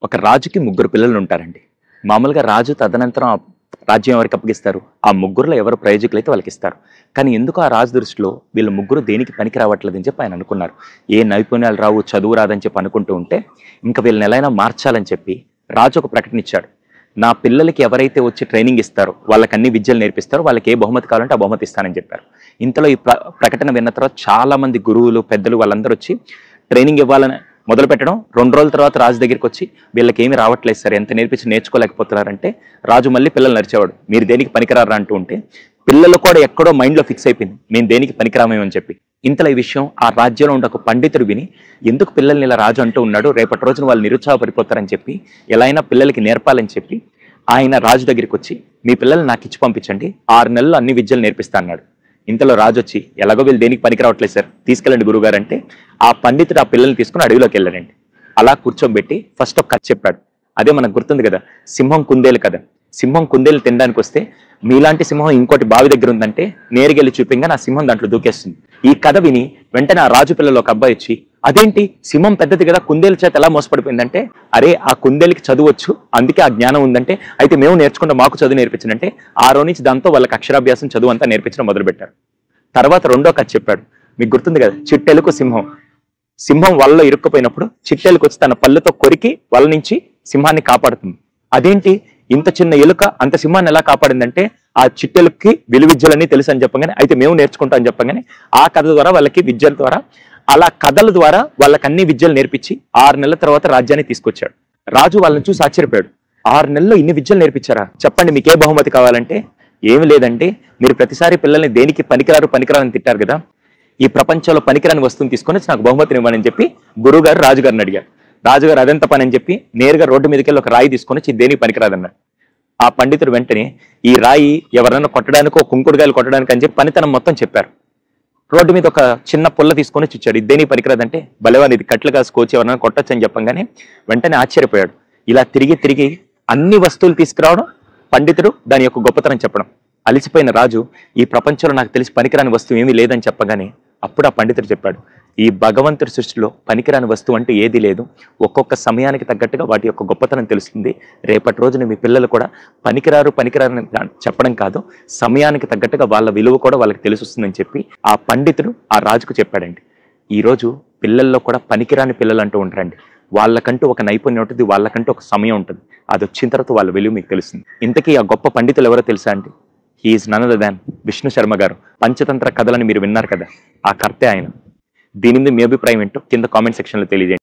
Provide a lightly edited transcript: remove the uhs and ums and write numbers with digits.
ఒక రాజుకి ముగ్గురు పిల్లలు ఉంటారండి. మామూలుగా రాజు తదనంతరం ఆ రాజ్యం ఎవరికి అప్పగిస్తారు? ఆ ముగ్గురులో ఎవరు ప్రయోజకులైతే వాళ్ళకి ఇస్తారు. కానీ ఎందుకు ఆ రాజు దృష్టిలో వీళ్ళ ముగ్గురు దేనికి పనికి రావట్లేదని చెప్పి ఆయన అనుకున్నారు. ఏ నైపుణ్యాలు రావు, చదువు రాదని చెప్పి అనుకుంటూ ఉంటే ఇంకా వీళ్ళని ఎలా అయినా మార్చాలని చెప్పి రాజు ఒక ప్రకటన ఇచ్చాడు. నా పిల్లలకి ఎవరైతే వచ్చి ట్రైనింగ్ ఇస్తారో, వాళ్ళకి అన్ని విద్యలు నేర్పిస్తారో, వాళ్ళకి ఏ బహుమతి కావాలంటే ఆ బహుమతి ఇస్తానని చెప్పారు. ఇంతలో ఈ ప్రకటన విన్న తర్వాత చాలా మంది గురువులు, పెద్దలు వాళ్ళందరూ వచ్చి ట్రైనింగ్ ఇవ్వాలని మొదలు పెట్టడం. 2 రోజుల తర్వాత రాజు దగ్గరికి వచ్చి వీళ్ళకి ఏమి రావట్లేదు సార్, ఎంత నేర్పించి నేర్చుకోలేకపోతున్నారంటే రాజు మళ్ళీ పిల్లలు నడిచేవాడు. మీరు దేనికి పనికిరారా అంటూ ఉంటే పిల్లలు కూడా ఎక్కడో మైండ్లో ఫిక్స్ అయిపోయింది, మేము దేనికి పనికిరామేమని చెప్పి. ఇంతలో ఈ విషయం ఆ రాజ్యంలో ఉండే ఒక పండితుడు విని, ఎందుకు పిల్లల్ని ఇలా రాజు అంటూ ఉన్నాడు, రేపటి రోజున వాళ్ళు నిరుత్సాహపడిపోతారని చెప్పి ఎలా అయినా పిల్లలకి నేర్పాలని చెప్పి ఆయన రాజు దగ్గరికి వచ్చి మీ పిల్లల్ని నాకు ఇచ్చి పంపించండి, 6 నెలలు అన్ని విద్యలు నేర్పిస్తా అన్నాడు. ఇంతలో రాజు వచ్చి ఎలాగో వీళ్ళు దేనికి పనికి రావట్లేదు సార్, తీసుకెళ్ళండి గురువుగారు అంటే ఆ పండితుడు ఆ పిల్లల్ని తీసుకుని అడవిలోకి వెళ్ళాడండి. అలా కూర్చోబెట్టి ఫస్ట్ ఒక కథ చెప్పాడు. అదే మనకు గుర్తుంది కదా, సింహం కుందేలు కథ. సింహం కుందేలు తినడానికి వస్తే మీలాంటి సింహం ఇంకోటి బావి దగ్గర ఉందంటే నేరుగెళ్ళి చూపింగా నా సింహం దాంట్లో దూకేస్తుంది. ఈ కథ విని వెంటనే ఆ రాజు పిల్లలు ఒక అబ్బాయి వచ్చి అదేంటి సింహం పెద్దది కదా, కుందేలు చేత ఎలా మోసపడిపోయిందంటే, అరే ఆ కుందేలుకి చదువచ్చు అందుకే ఆ జ్ఞానం ఉందంటే, అయితే మేము నేర్చుకుంటే మాకు చదువు నేర్పించంటే ఆ రోజు నుంచి దాంతో వాళ్ళకి అక్షరాభ్యాసం చదువు అంతా నేర్పించడం మొదలుపెట్టారు. తర్వాత రెండో కథ చెప్పాడు. మీకు గుర్తుంది కదా, చిట్టెలుకు సింహం. సింహం వలలో ఇరుక్కుపోయినప్పుడు చిట్టెలుకు వచ్చి తన పళ్ళతో కొరికి వల నుంచి సింహాన్ని కాపాడుతుంది. అదేంటి ఇంత చిన్న ఎలుక అంత సింహాన్ని ఎలా కాపాడిందంటే ఆ చిట్టెలుకి విలువిద్యలన్నీ తెలుసు అని చెప్పగానే అయితే మేము నేర్చుకుంటాం అని చెప్పగానే ఆ కథ ద్వారా వాళ్ళకి విద్యల ద్వారా అలా కథల ద్వారా వాళ్ళకి అన్ని విద్యలు నేర్పించి 6 నెలల తర్వాత రాజ్యాన్ని తీసుకొచ్చాడు. రాజు వాళ్ళని చూసి ఆశ్చర్యపోయాడు. 6 నెలల్లో ఇన్ని విద్యలు నేర్పించారా, చెప్పండి మీకే బహుమతి కావాలంటే ఏమి లేదండి, మీరు ప్రతిసారి పిల్లల్ని దేనికి పనికిరాని తిట్టారు కదా, ఈ ప్రపంచంలో పనికిరాని వస్తువుని తీసుకొని నాకు బహుమతిని ఇవ్వనని చెప్పి గురువుగారు రాజుగారిని అడిగారు. రాజుగారు అదెంత పని అని చెప్పి నేరుగా రోడ్డు మీదకి వెళ్ళి ఒక రాయి తీసుకొని దేనికి పనికిరాదన్నాడు. ఆ పండితుడు వెంటనే ఈ రాయి ఎవరైనా కొట్టడానికో కుంకుడుగాయలు కొట్టడానికి అని చెప్పి పనితనం మొత్తం చెప్పారు. రోడ్డు మీద ఒక చిన్న పుల్ల తీసుకొని ఇచ్చాడు, ఇదేని పనికిరాదంటే బలవాన్ ఇది కట్లు కాసుకోవచ్చు ఎవరైనా కొట్టచ్చు అని చెప్పంగానే వెంటనే ఆశ్చర్యపోయాడు. ఇలా తిరిగి అన్ని వస్తువులు తీసుకురావడం, పండితుడు దాని యొక్క గొప్పతనం చెప్పడం. అలిసిపోయిన రాజు ఈ ప్రపంచంలో నాకు తెలిసి పనికిరాని వస్తువు ఏమీ లేదని చెప్పగానే అప్పుడు ఆ పండితుడు చెప్పాడు, ఈ భగవంతుడి సృష్టిలో పనికిరాని వస్తువు అంటే ఏది లేదు, ఒక్కొక్క సమయానికి తగ్గట్టుగా వాటి యొక్క గొప్పతనం తెలుస్తుంది. రేపటి రోజున మీ పిల్లలు కూడా పనికిరారు చెప్పడం కాదు, సమయానికి తగ్గట్టుగా వాళ్ళ విలువ కూడా వాళ్ళకి తెలిసొస్తుందని చెప్పి ఆ పండితుడు ఆ రాజుకు చెప్పాడండి. ఈరోజు పిల్లల్లో కూడా పనికిరాని పిల్లలు అంటూ ఉంటారండి. వాళ్ళకంటూ ఒక నైపుణ్యం ఉంటుంది, వాళ్ళకంటూ ఒక సమయం ఉంటుంది. అది వచ్చిన తర్వాత వాళ్ళ విలువ మీకు తెలుస్తుంది. ఇంతకీ ఆ గొప్ప పండితులు ఎవరో తెలుసా అండి? He's none other than Vishnu Sharma garu. Panchatantra కథలని మీరు విన్నారు కదా, ఆ కర్తే ఆయన. దీని మీద మీ అభిప్రాయం ఏంటో కింద కామెంట్ సెక్షన్లో తెలియజేయండి.